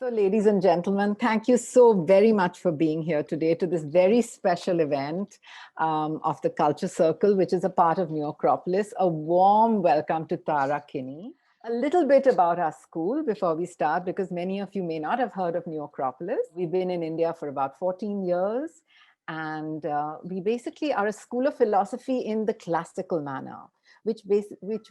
So, ladies and gentlemen, thank you so very much for being here today to this very special event of the Culture Circle, which is a part of New Acropolis. A warm welcome to Tara Kini. A little bit about our school before we start, because many of you may not have heard of New Acropolis. We've been in India for about 14 years, and we basically are a school of philosophy in the classical manner, which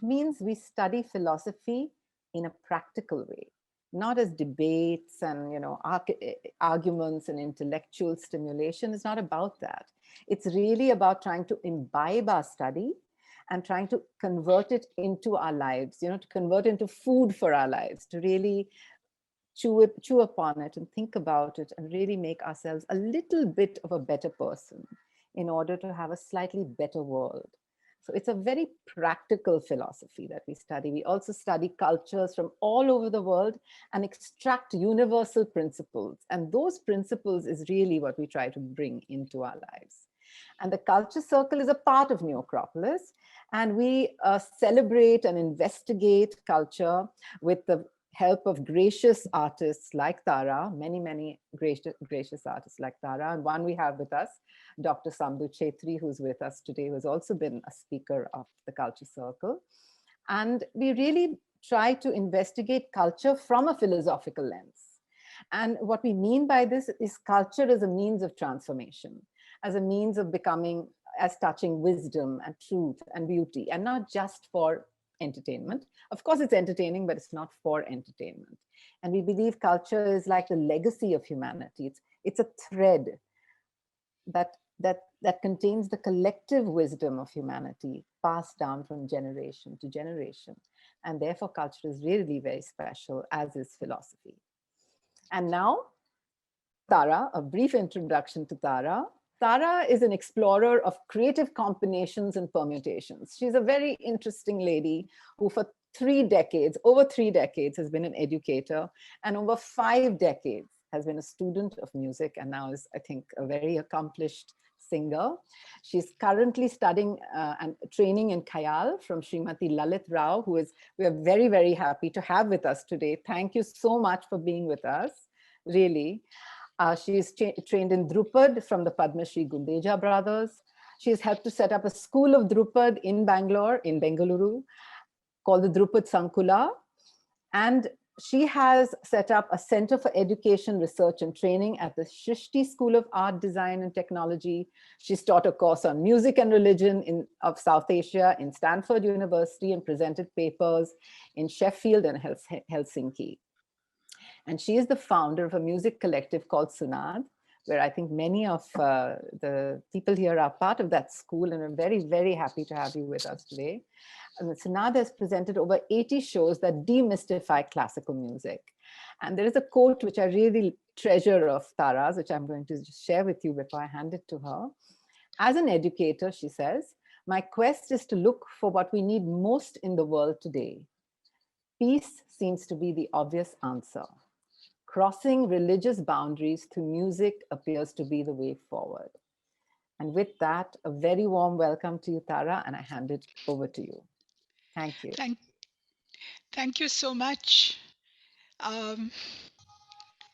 means we study philosophy in a practical way. Not as debates and arguments and intellectual stimulation. Is not about that. It's really about trying to imbibe our study and trying to convert it into our lives, to convert into food for our lives, to really chew upon it and think about it and really make ourselves a little bit of a better person in order to have a slightly better world. So it's a very practical philosophy that we study. We also study cultures from all over the world and extract universal principles. And those principles is really what we try to bring into our lives. And the Culture Circle is a part of New Acropolis. And we celebrate and investigate culture with the help of gracious artists like Tara, many gracious artists like Tara. And one we have with us, Dr. Sambhu Chetri, who's with us today, who has also been a speaker of the Culture Circle. And we really try to investigate culture from a philosophical lens. And what we mean by this is culture as a means of transformation, as a means of becoming, as touching wisdom and truth and beauty, and not just for entertainment. Of course, it's entertaining, but it's not for entertainment. And we believe culture is like the legacy of humanity. It's a thread that contains the collective wisdom of humanity passed down from generation to generation. And therefore, culture is really very special, as is philosophy. And now, Tara, a brief introduction to Tara. Tara is an explorer of creative combinations and permutations. She's a very interesting lady who for over 3 decades has been an educator, and over 5 decades has been a student of music, and now is, I think, a very accomplished singer. She's currently studying and training in Khayal from Smt Lalith Rao, we are very, very happy to have with us today. Thank you so much for being with us, really. She is trained in Dhrupad from the Padma Shri Gundecha Brothers. She has helped to set up a school of Dhrupad in Bengaluru, called the Dhrupad Sankula. And she has set up a Center for Education, Research and Training at the Shrishti School of Art, Design and Technology. She's taught a course on music and religion of South Asia in Stanford University and presented papers in Sheffield and Helsinki. And she is the founder of a music collective called Sunaad, where I think many of the people here are part of that school, and I'm very, very happy to have you with us today. And Sunaad has presented over 80 shows that demystify classical music. And there is a quote which I really treasure of Tara's, which I'm going to just share with you before I hand it to her. As an educator, she says, "My quest is to look for what we need most in the world today. Peace seems to be the obvious answer. Crossing religious boundaries through music appears to be the way forward." And with that, a very warm welcome to you, Tara, and I hand it over to you. Thank you. Thank you so much,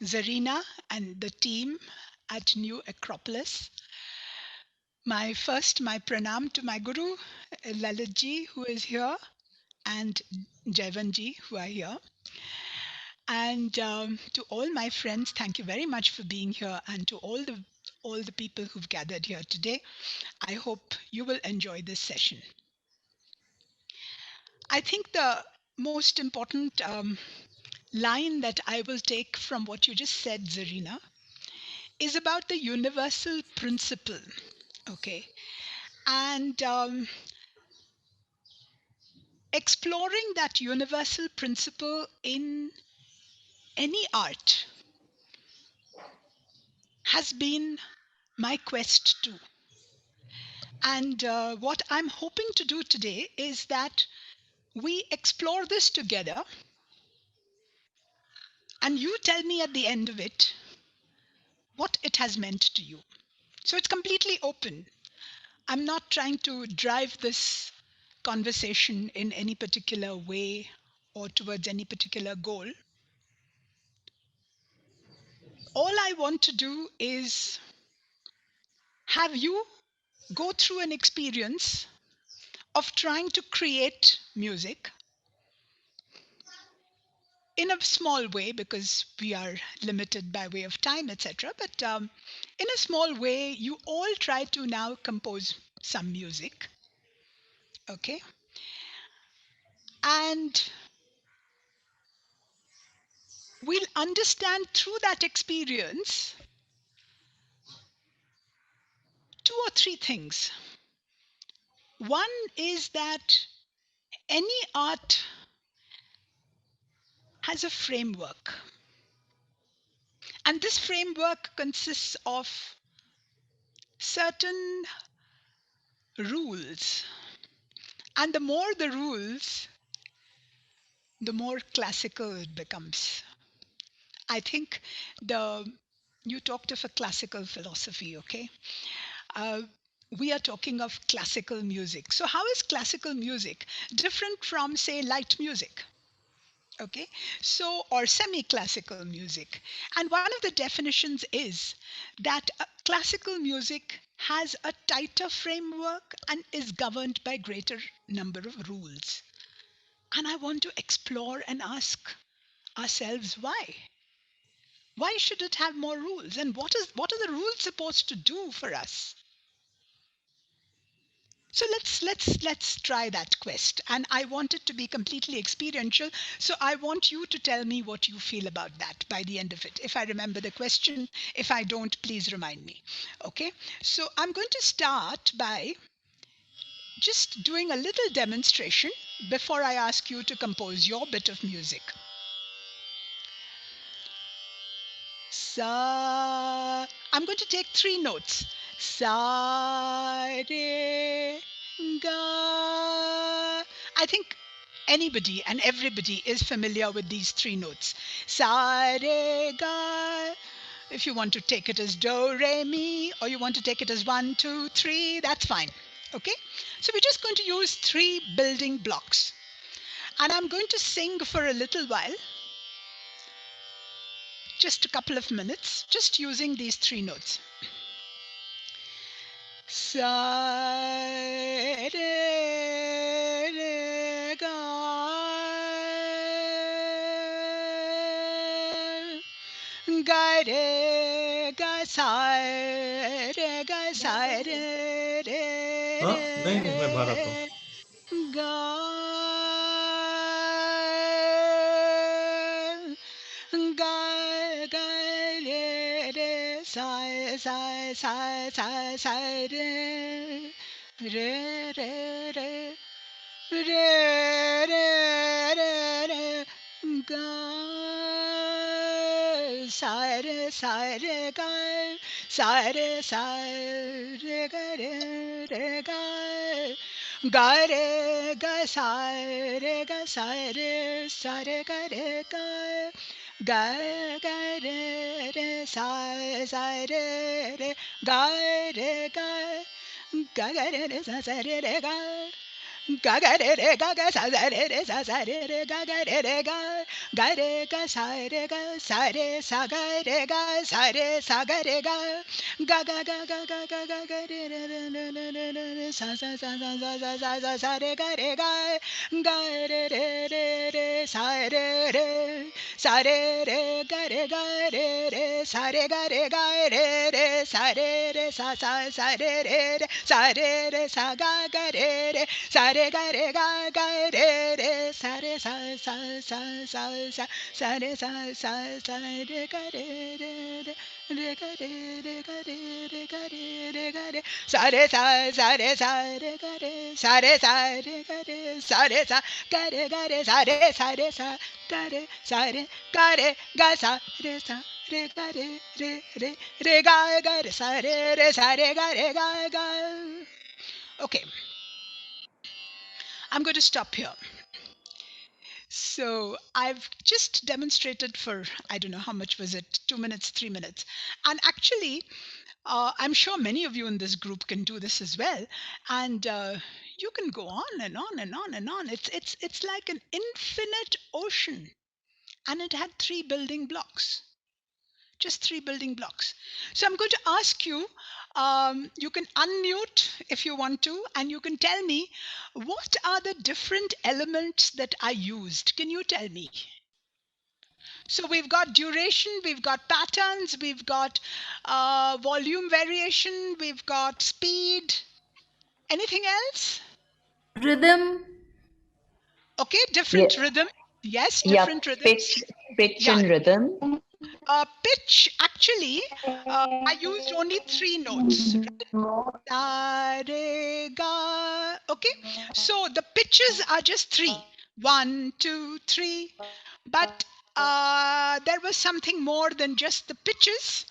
Zarina and the team at New Acropolis. My pranam to my guru, Lalitji, who is here, and Jaivanji, who are here. And to all my friends, thank you very much for being here, and to all the people who've gathered here today. I hope you will enjoy this session. I think the most important line that I will take from what you just said, Zarina, is about the universal principle. Okay. And exploring that universal principle in any art has been my quest too. And what I'm hoping to do today is that we explore this together, and you tell me at the end of it what it has meant to you. So it's completely open. I'm not trying to drive this conversation in any particular way or towards any particular goal. all I want to do is have you go through an experience of trying to create music in a small way, because we are limited by way of time, etc. But in a small way, you all try to now compose some music. Okay. And we'll understand through that experience two or three things. One is that any art has a framework, and this framework consists of certain rules. And the more the rules, the more classical it becomes. I think you talked of a classical philosophy, okay? Uh, we are talking of classical music. So how is classical music different from, say, light music? Okay, so or semi-classical music. And one of the definitions is that classical music has a tighter framework and is governed by greater number of rules. And I want to explore and ask ourselves why. Why should it have more rules? And what are the rules supposed to do for us? So let's try that quest. And I want it to be completely experiential. So I want you to tell me what you feel about that by the end of it. If I remember the question, if I don't, please remind me. Okay. So I'm going to start by just doing a little demonstration before I ask you to compose your bit of music. Sa. I'm going to take three notes. Sa, re, ga. I think anybody and everybody is familiar with these three notes. Sa, re, ga. If you want to take it as do, re, mi, or you want to take it as 1, 2, 3, that's fine. Okay? So we're just going to use three building blocks. And I'm going to sing for a little while, just a couple of minutes, just using these three notes. Sa, re, re, ga. Ga, re, ga, sa, re, ga, sa, re, re, हाँ नहीं नहीं मैं भर आता हूँ re, ga. Ga, ga, re, re, sa, sa, sa, sa, sa, re, re, re, re, re, re, re, ga, sa, re, ga, sa, re, ga, re, ga. Ga re ga sa re ga ga re ga re sa re re sa re ga ga sa re ga sa re ga ga re sa re re ga re ga re ga re ga re sa re ga re sa re ga re sa re sa re ga re ga re ga re sa re ga. Okay, I'm going to stop here. So I've just demonstrated for, I don't know how much was it, 2 minutes, 3 minutes. And actually, I'm sure many of you in this group can do this as well. And you can go on and on and on and on. It's like an infinite ocean. And it had three building blocks. Just 3 building blocks. So I'm going to ask you, you can unmute if you want to, and you can tell me what are the different elements that I used. Can you tell me? So we've got duration, we've got patterns, we've got volume variation, we've got speed. Anything else? Rhythm. Okay, different rhythm. Yes, Yeah, different rhythms. pitch Yeah, and rhythm. pitch, actually, I used only 3 notes, right? Da, re, ga. Okay, so the pitches are just 3. 1, 2, 3. But there was something more than just the pitches,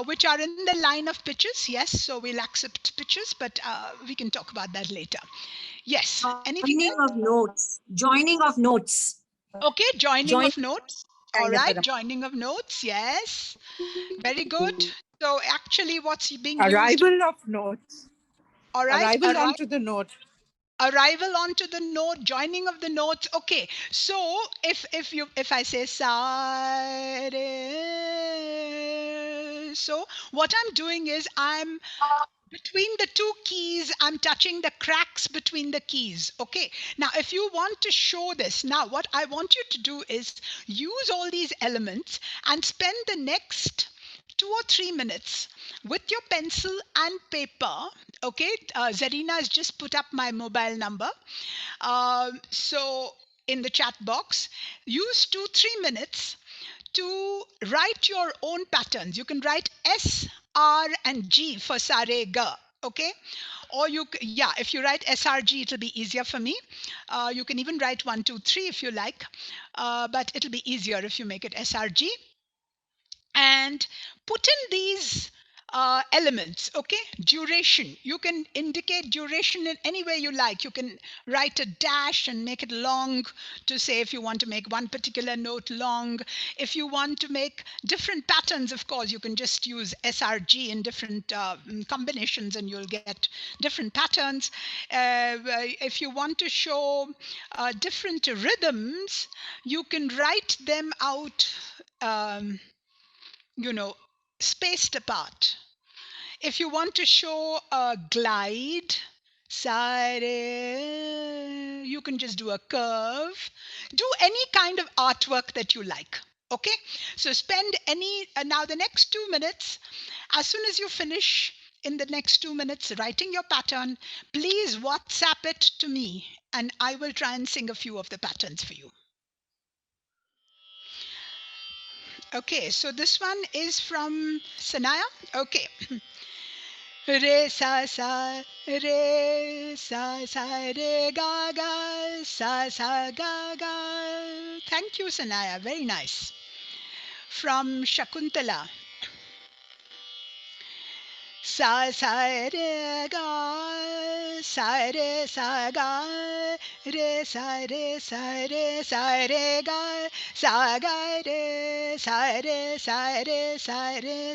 which are in the line of pitches. Yes, so we'll accept pitches, but we can talk about that later. Yes, anything Joining else? of notes. Joining of notes. Okay, joining Join of notes. All kind of right, a joining of notes. Yes, very good. So actually, what's being used? Arrival of notes. All right, Arrival onto the note. arrival onto the note, joining of the notes. Okay, so if I say sa re, so what I'm doing is I'm between the 2 keys, I'm touching the cracks between the keys. Okay, now if you want to show this, now what I want you to do is use all these elements and spend the next 2 or 3 minutes with your pencil and paper. Okay, Zarina has just put up my mobile number. So in the chat box, use 2-3 minutes to write your own patterns. You can write S, R, and G for sa, re, ga. Okay, or yeah, if you write SRG, it'll be easier for me. You can even write 1, 2, 3 if you like, but it'll be easier if you make it SRG. And put in these elements. Okay, duration, you can indicate duration in any way you like. You can write a dash and make it long to say if you want to make one particular note long. If you want to make different patterns, of course you can just use SRG in different combinations and you'll get different patterns. If you want to show different rhythms, you can write them out, you know, spaced apart. If you want to show a glide, you can just do a curve. Do any kind of artwork that you like. Okay, so spend any now the next 2 minutes. As soon as you finish in the next 2 minutes writing your pattern, please WhatsApp it to me and I will try and sing a few of the patterns for you. Okay, so this one is from Sanaya. Okay. Re sa sa re sa sa re ga ga sa sa ga ga. Thank you, Sanaya. Very nice. From Shakuntala. Sa sa re ga sa ga re sa ga sa ga re sa re ga re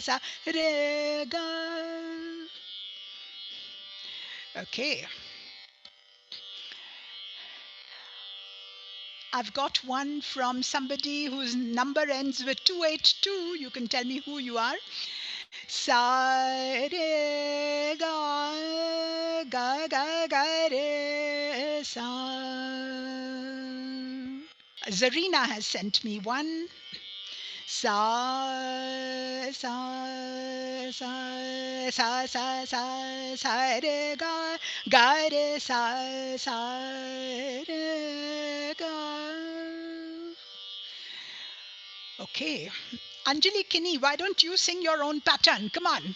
sa re ga. Okay. I've got one from somebody whose number ends with 282. You can tell me who you are. Sa re ga ga ga ga re sa. Zarina has sent me one. Sa sa sa sa sa sa re ga re sa re ga. Okay, Anjali Kini, why don't you sing your own pattern? Come on.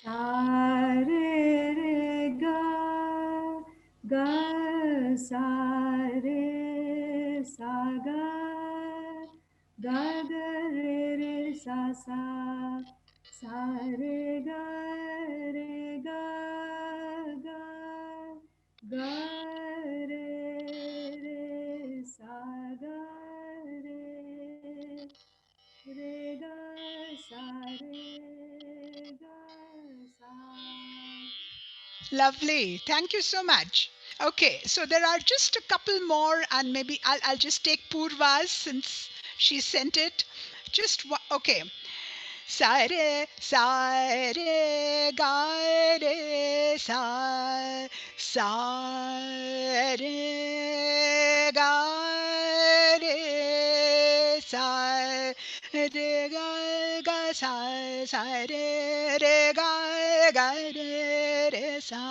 Sa re re ga sa re sa ga re sa re ga ga re sa re ga sa re ga sa. Lovely. Thank you so much. Okay, so there are just a couple more, and maybe I'll just take Purva's since she sent it. Just okay. Sa re ga re sa re ga re ga sa re sa.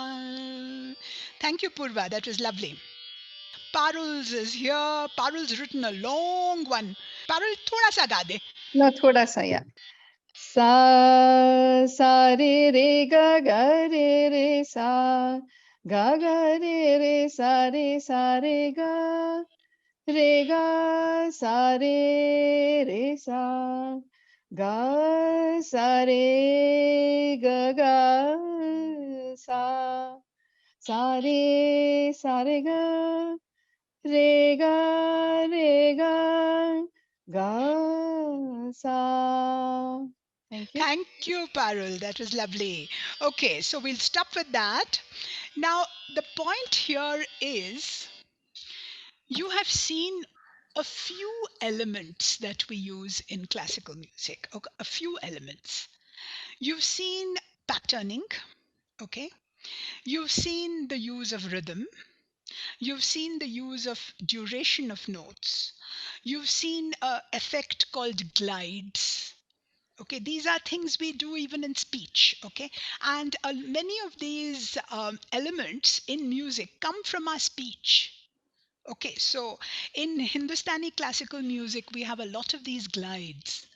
Thank you, Purva. That was lovely. Parul's is here. Parul's written a long one. Parul, thoda sa ga de. No, thoda sa, yeah. Sa re ga re sa re ga sa re sa ga sa re ga re ga sa. Thank you. Thank you, Parul. That was lovely. Okay, so we'll stop with that. Now, the point here is you have seen a few elements that we use in classical music. Okay, a few elements. You've seen patterning, okay? You've seen the use of rhythm. You've seen the use of duration of notes. You've seen an effect called glides. Okay, these are things we do even in speech. Okay, and many of these elements in music come from our speech. Okay, so in Hindustani classical music, we have a lot of these glides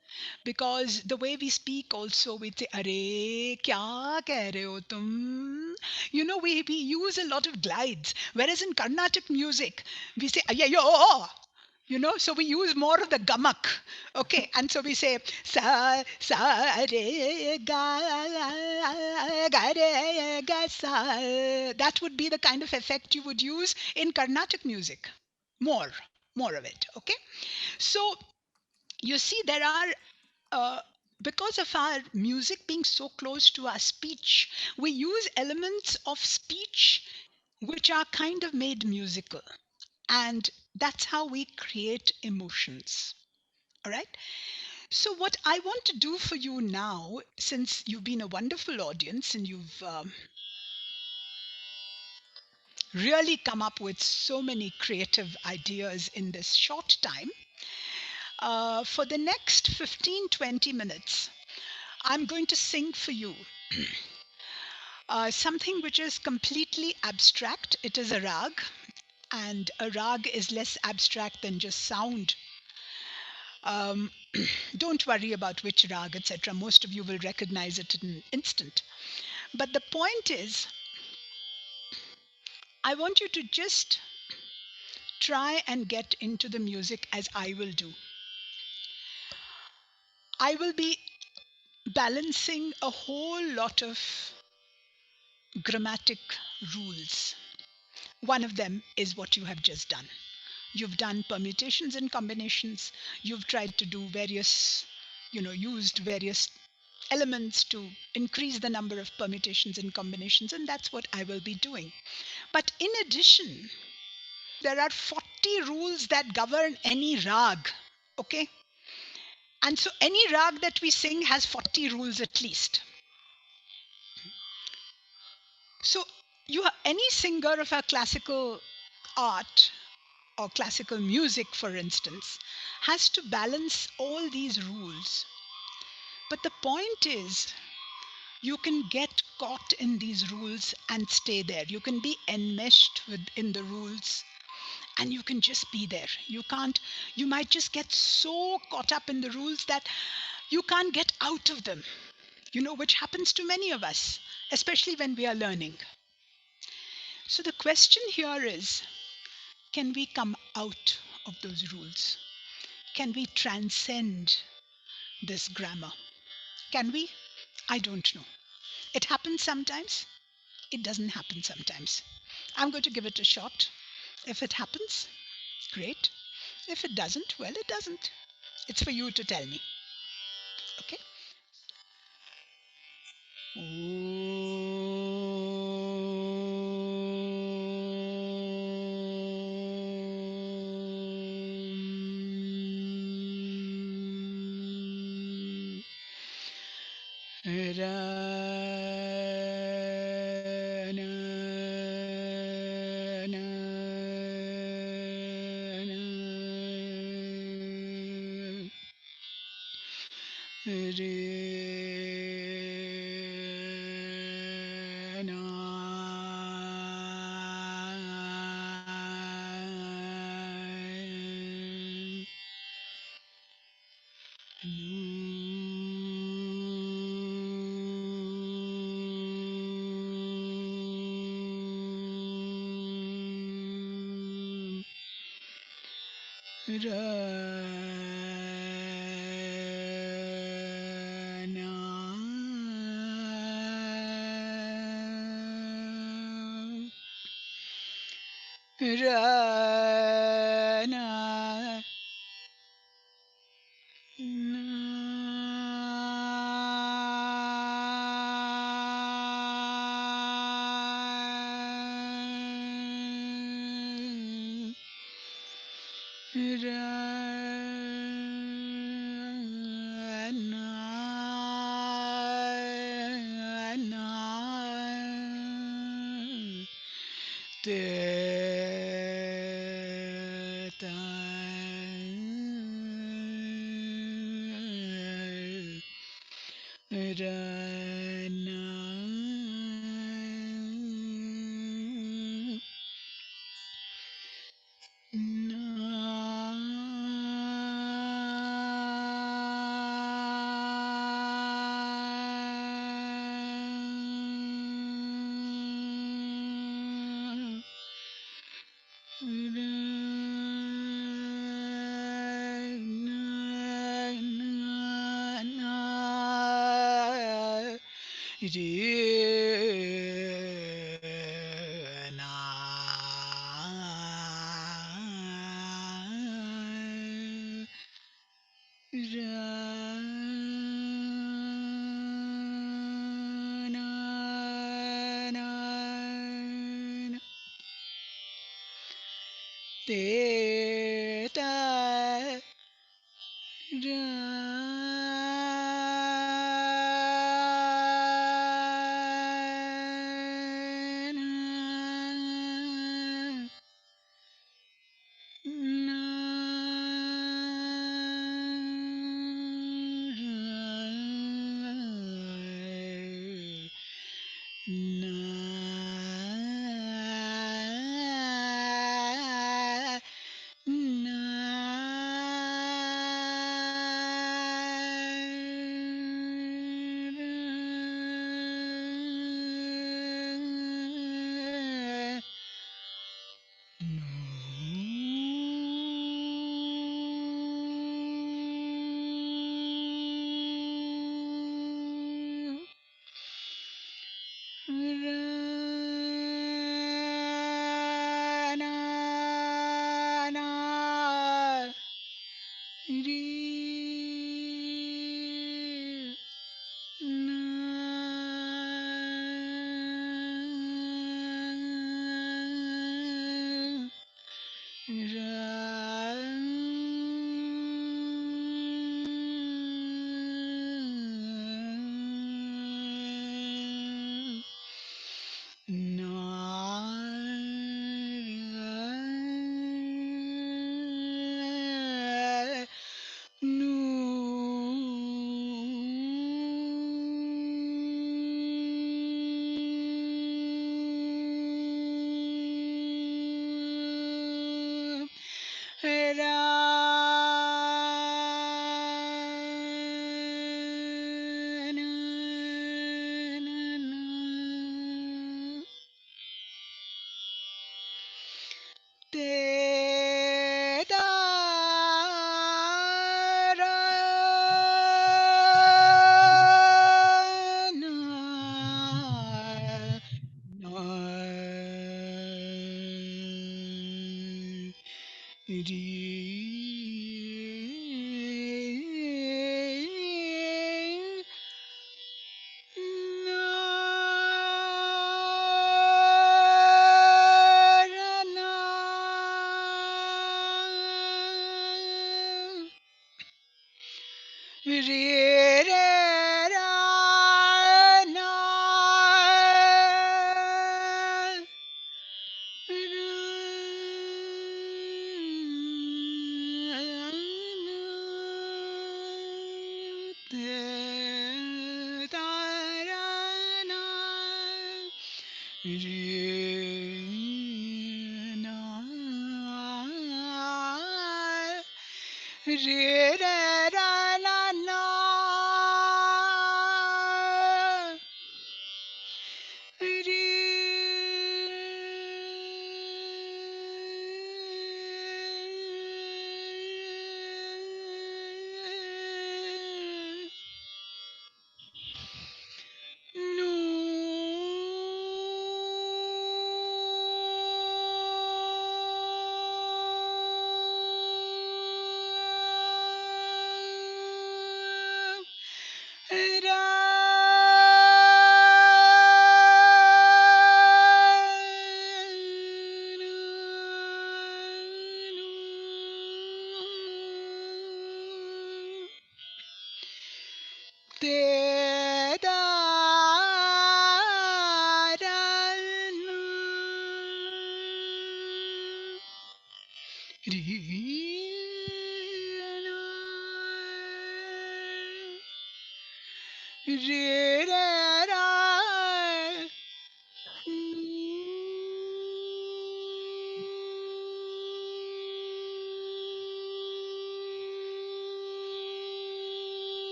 because the way we speak also, we say, Are, kya keh rahe ho tum? You know, we use a lot of glides. Whereas in Carnatic music, we say, Ayayo. You know, so we use more of the gamak. Okay, and so we say re ga sa. That would be the kind of effect you would use in Carnatic music. More of it. Okay, so you see, there are because of our music being so close to our speech, we use elements of speech which are kind of made musical. And that's how we create emotions. All right. So, what I want to do for you now, since you've been a wonderful audience and you've really come up with so many creative ideas in this short time, for the next 15-20 minutes, I'm going to sing for you something which is completely abstract. It is a rag, and a rag is less abstract than just sound. Don't worry about which rag, etc. Most of you will recognize it in an instant. But the point is, I want you to just try and get into the music as I will do. I will be balancing a whole lot of grammatic rules. One of them is what you have just done. You've done permutations and combinations. You've tried to do various, used various elements to increase the number of permutations and combinations, and that's what I will be doing. But in addition, there are 40 rules that govern any rag. Okay? And so any rag that we sing has 40 rules at least. So any singer of a classical art or classical music, for instance, has to balance all these rules. But the point is, you can get caught in these rules and stay there. You can be enmeshed within the rules and you can just be there. You might just get so caught up in the rules that you can't get out of them, which happens to many of us, especially when we are learning. So the question here is, can we come out of those rules? Can we transcend this grammar? Can we? I don't know. It happens sometimes. It doesn't happen sometimes. I'm going to give it a shot. If it happens, great. If it doesn't, well, it doesn't. It's for you to tell me. Okay?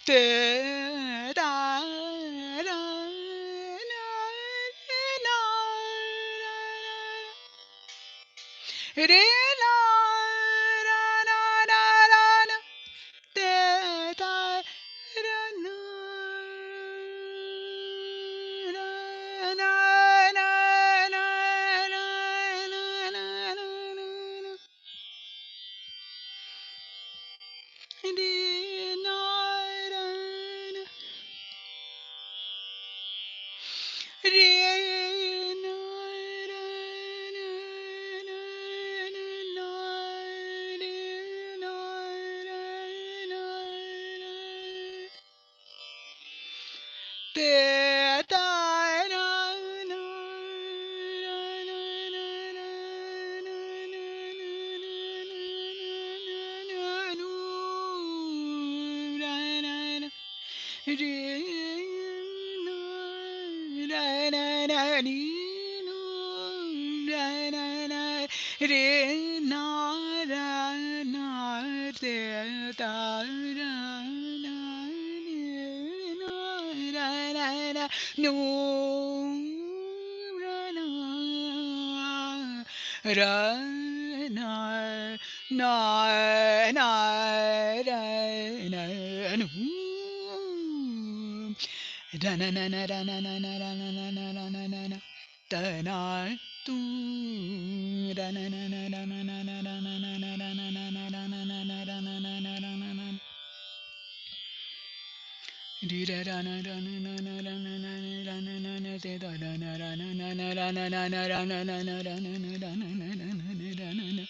te da ra na na re la ra na na ra na te da ra na ra na na na na na na na di na ra na re na ra na na na na re na ra na na te ta ra na ra na na na na na na nu ra na na re na ra na na ni nu ra na na re na ra na te ta ra na ni nu ra na na nu ra na ra na na na ra na nu ra na na na ra na na na ra na na na ra na na na ta na tu ra na na na ra na na na ra na na na ra na na na ra na na na ra na na na ra na na na di ra ra na ra na na na ra na na na ra na na na te da ra na ra na na na ra na na na ra na na na ra na na ra na na na na ra na na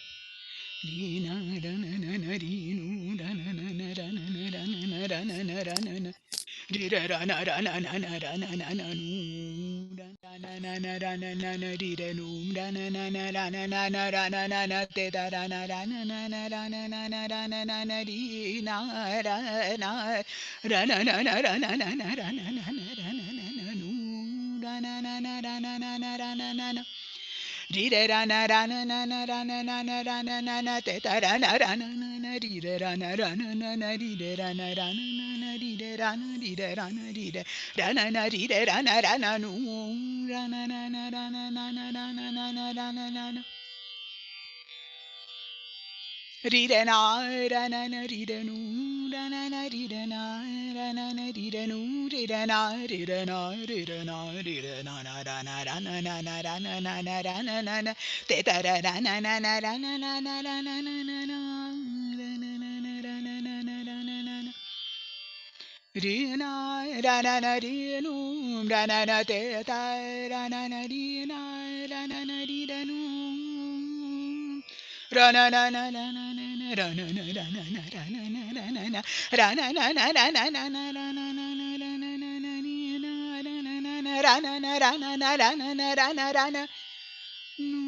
di na ra na na na di nu ra na na na ra na na ra na na ra na na ra na na di ra ra na ra na na na ra na na na nu ra na na na ra na na na di ra nu ra na na na ra na na na ra na na na te da ra na ra na na na ra na na na ra na na na di na ra na ra na na na ra na na na ra na na na ra na na na nu ra na na na ra na na na ra na na na di re ra na ra na na na ra na na na ra na na na te ta ra na ra na na na di re ra na na di re ra na ra na di re ra na di re ra na di re ra na di re ra na nu ra na na ra na na na ra na na na ra na na na Re na ra na na re nu ra na na re na ra na na re nu re na re na re na re na na ra na ra na na na ra na na na ra na na na te ta ra na na na na ra na na na ra na na na na ra na na na ra na na na ra na na na re na ra na na re nu ra na na te ta ra na na re na ra na na re nu ra na na na na na na ra na na ra na na ra na na ra na na ra na na na ra na na na ra na na na ra na na na ni na ra na na na ra na na ra na na ra na na ra na ra na nu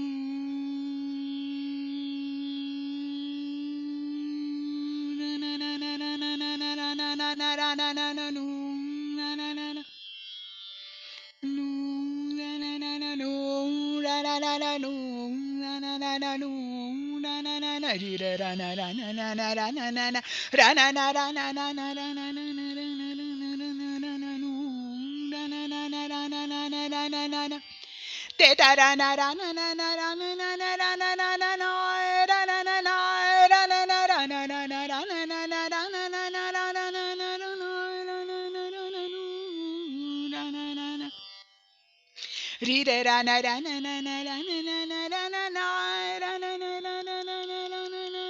ra na na na ra na na na ra na na na ra na na na nu ra na na na nu ra na na na nu ra na na na nu ra na na na nu ra na na na ri ra ra na ra na na na ra na na na ra na na ra na na na ra na na na ra na na na ra na na na nu ra na na na ra na na na ra na na na te ta ra na ra na na na ra na na na ra na na na na ra na na na ra na na ra na na na ra na na na ra na na na ra na na na ra na na na ra na nu ra na na na Re re ra na ra na na na ra na na na ra na na ra na na na na na na ra na na na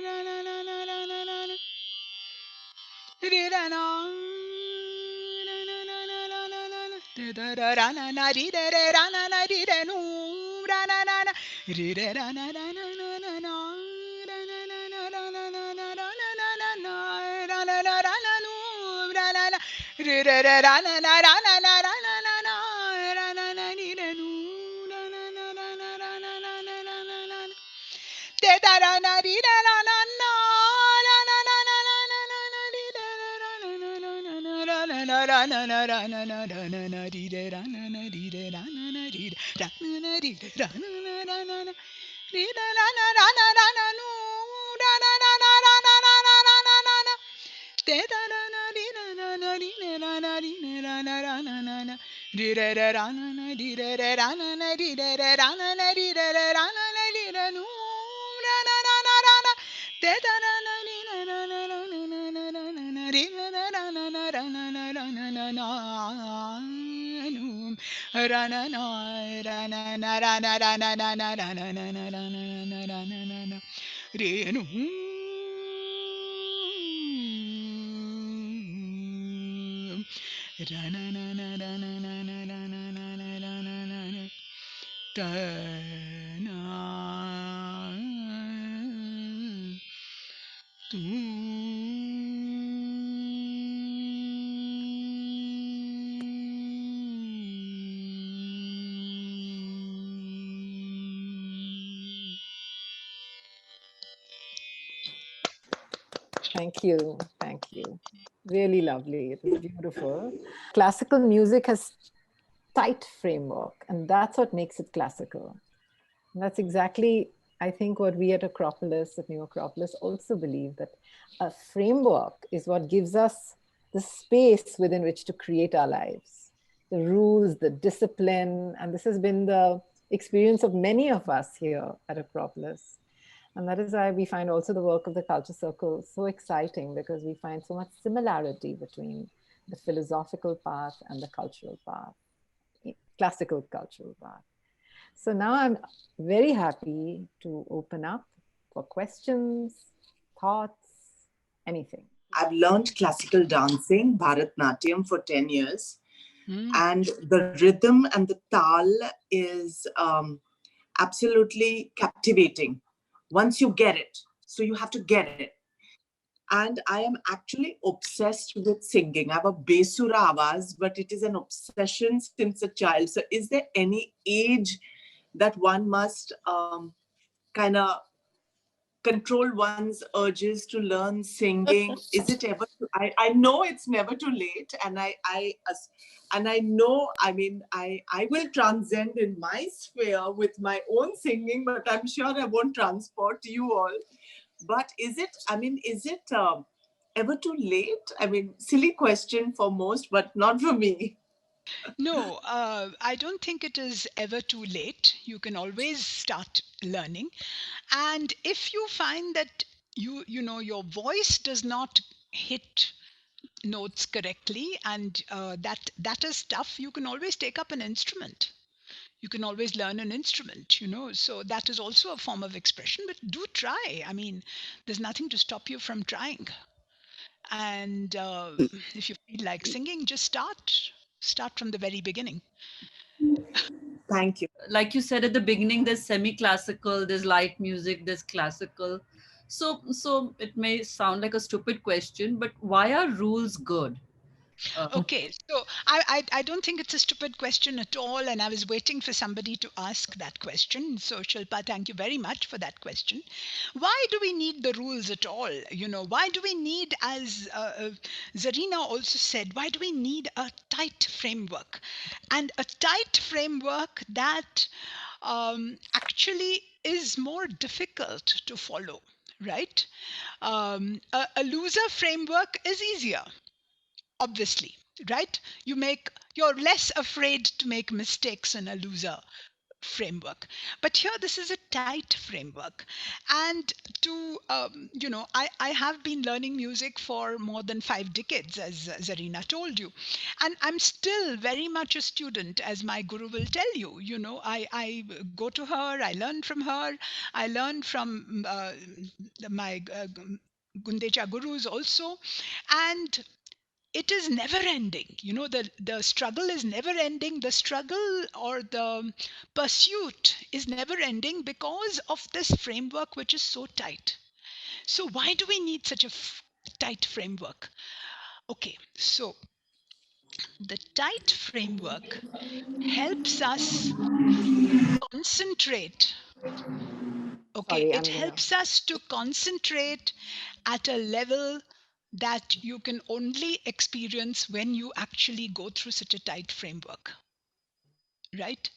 ra na na na ra na na na re ra na ra na na na ra na na na te da ra ra na na re re re ra na na re re nu ra na na na re re ra na ra na na na na ra na na na ra na na na ra na na na na ra na na ra na nu ra na na re re re ra na na ra na na ra na na na ra na na ni re nu ra na na ra na ra na na na ra na na na te da ra na ri ra na na na ra na na na na na na na ri ra ra na na na na na ra na na ra na na ra na na ra na na ri re ra na na ri re ra na na ri ra na na ri re ra na na ra na na ri ra na na ra na ra na nu ra na na na ra na na na na na na na Di re re ra na na di re re ra na na di re re ra na na di re re ra na na di re nu ra na na na ra na de da na na ni na na na na na na na na na ri na na ra na na ra na na ra na na na nu ra na na ra na na ra na ra na na na ra na na na ra na na ra na na na re nu ra na na na ra na na na ra na na na ra na na na ta na tu Thank you. Thank you. Really lovely. It was beautiful. Classical music has tight framework, and that's what makes it classical. And that's exactly, I think, what we at Acropolis, at New Acropolis, also believe, that a framework is what gives us the space within which to create our lives, the rules, the discipline. And this has been the experience of many of us here at Acropolis. And that is why we find also the work of the Culture Circle so exciting, because we find so much similarity between the philosophical path and the cultural path, classical cultural path. So now I'm very happy to open up for questions, thoughts, anything. I've learned classical dancing, Bharatnatyam, for 10 years. And the rhythm and the tal is absolutely captivating once you get it. So you have to get it. And I am actually obsessed with singing. I have a besura avaz, but it is an obsession since a child. So is there any age that one must kind of control one's urges to learn singing? Is it ever I know it's never too late, and I know, I mean, I will transcend in my sphere with my own singing, but I'm sure I won't transport you all. But is it ever too late? I mean, silly question for most, but not for me. No, I don't think it is ever too late. You can always start learning. And if you find that you know your voice does not hit notes correctly, and that is tough, you can always take up an instrument. You can always learn an instrument, so that is also a form of expression. But do try. I mean, there's nothing to stop you from trying. And if you feel like singing, just start from the very beginning. Thank you. Like you said at the beginning, there's semi-classical, there's light music, there's classical. So it may sound like a stupid question, but why are rules good? Okay, so I don't think it's a stupid question at all, and I was waiting for somebody to ask that question. So Shilpa, thank you very much for that question. Why do we need the rules at all? Why do we need, as Zarina also said, why do we need a tight framework? And a tight framework that actually is more difficult to follow, right? A looser framework is easier, obviously, right? You're less afraid to make mistakes in a loser framework. But here, this is a tight framework. And I have been learning music for more than 5 decades, as Zarina told you. And I'm still very much a student, as my guru will tell you. I go to her, I learn from her, I learn from my Gundecha gurus also. And it is never ending. The struggle is never ending. The struggle or the pursuit is never ending because of this framework, which is so tight. So why do we need such a tight framework? Okay, so the tight framework helps us concentrate. Okay, Sorry, it I'm gonna. helps us to concentrate at a level that you can only experience when you actually go through such a tight framework, right?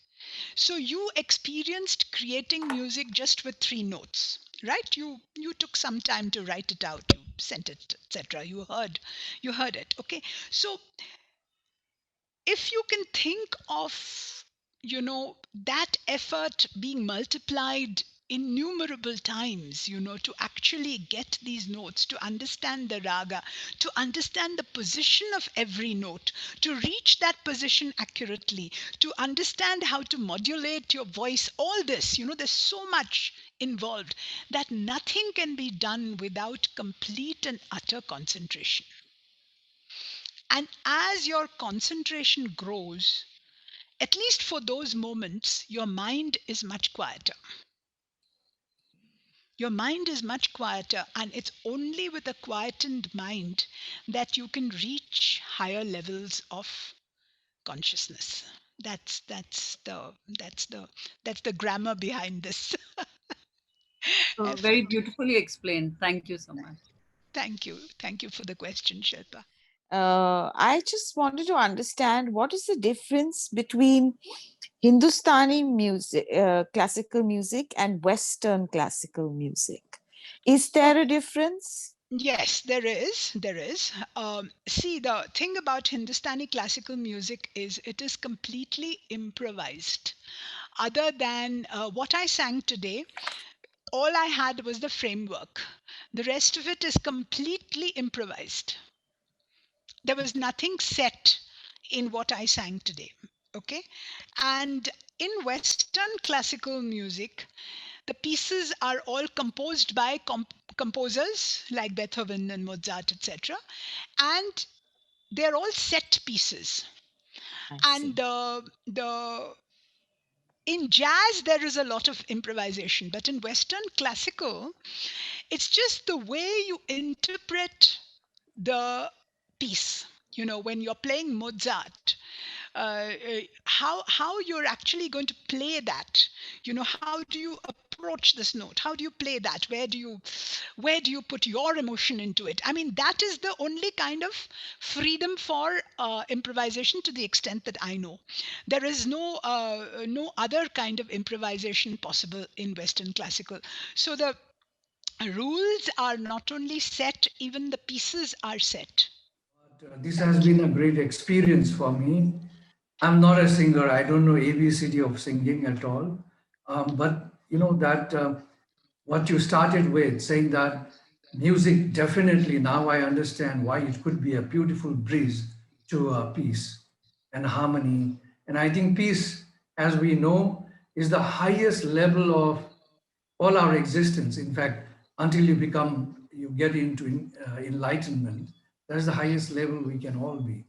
So you experienced creating music just with 3 notes, right? You took some time to write it out, you sent it, etc. You heard it. Okay, so if you can think of, that effort being multiplied innumerable times, to actually get these notes, to understand the raga, to understand the position of every note, to reach that position accurately, to understand how to modulate your voice, all this, there's so much involved that nothing can be done without complete and utter concentration. And as your concentration grows, at least for those moments, your mind is much quieter. Your mind is much quieter, and it's only with a quietened mind that you can reach higher levels of consciousness. That's the grammar behind this So very effort. beautifully explained. Thank you so much. Thank you for the question, Shilpa. I just wanted to understand what is the difference between Hindustani music, classical music, and Western classical music. Is there a difference? Yes, there is. There is. See, the thing about Hindustani classical music is it is completely improvised. Other than what I sang today, all I had was the framework. The rest of it is completely improvised. There was nothing set in what I sang today. Okay. And in Western classical music, the pieces are all composed by composers like Beethoven and Mozart, etc. And they're all set pieces. And in jazz, there is a lot of improvisation, but in Western classical, it's just the way you interpret the piece. When you're playing Mozart, how you're actually going to play that. How do you approach this note? How do you play that? Where do you put your emotion into it? I mean, that is the only kind of freedom for improvisation, to the extent that I know. There is no other kind of improvisation possible in Western classical. So the rules are not only set, even the pieces are set. This has been a great experience for me. I'm not a singer. I don't know ABCD of singing at all. But you know that what you started with, saying that music definitely, now I understand why it could be a beautiful breeze to peace and harmony. And I think peace, as we know, is the highest level of all our existence. In fact, until you get into enlightenment, that's the highest level we can all be.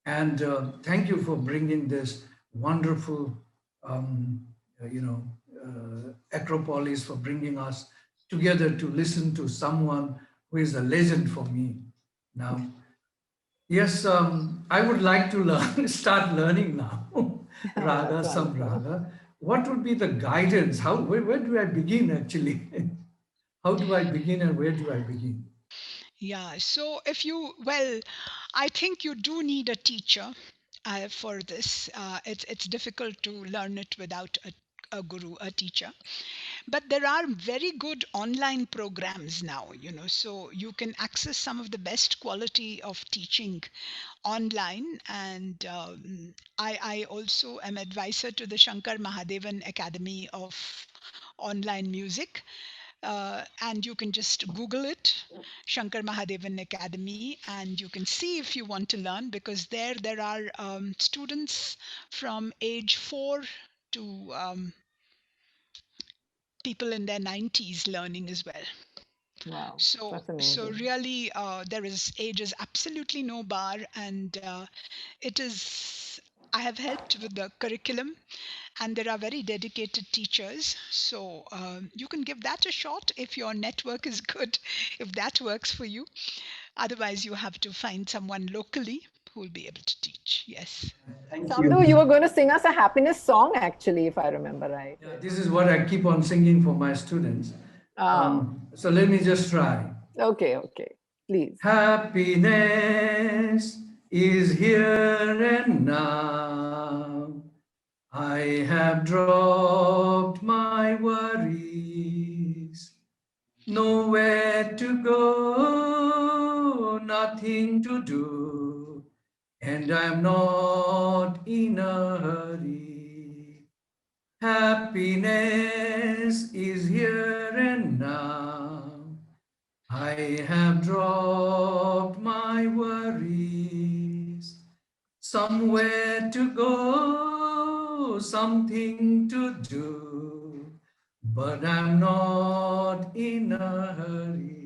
And thank you for bringing this wonderful, Acropolis, for bringing us together to listen to someone who is a legend for me now. Yes, I would like to start learning now, raga, some raga. What would be the guidance? Where do I begin actually? How do I begin and where do I begin? Yeah, so I think you do need a teacher for this. It's difficult to learn it without a guru, a teacher. But there are very good online programs now, so you can access some of the best quality of teaching online. And I also am advisor to the Shankar Mahadevan Academy of Online Music. And you can just Google it, Shankar Mahadevan Academy, and you can see if you want to learn, because there are students from age 4 to people in their 90s learning as well. Wow, So that's amazing. really, age is absolutely no bar, and I have helped with the curriculum, and there are very dedicated teachers. So you can give that a shot if your network is good, if that works for you. Otherwise, you have to find someone locally who will be able to teach. Yes. Thank Sandhu, you were going to sing us a happiness song, actually, if I remember right. Yeah, this is what I keep on singing for my students. So let me just try. Okay, please. Happiness is here and now. I have dropped my worries. Nowhere to go, nothing to do. and I'm not in a hurry. Happiness is here and now. I have dropped my worries. Somewhere to go, something to do, but I'm not in a hurry.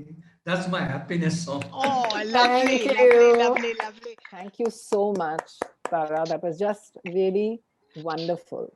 That's my happiness song. Oh, lovely, Thank lovely, you. lovely, lovely. Thank you so much, Tara. That was just really wonderful.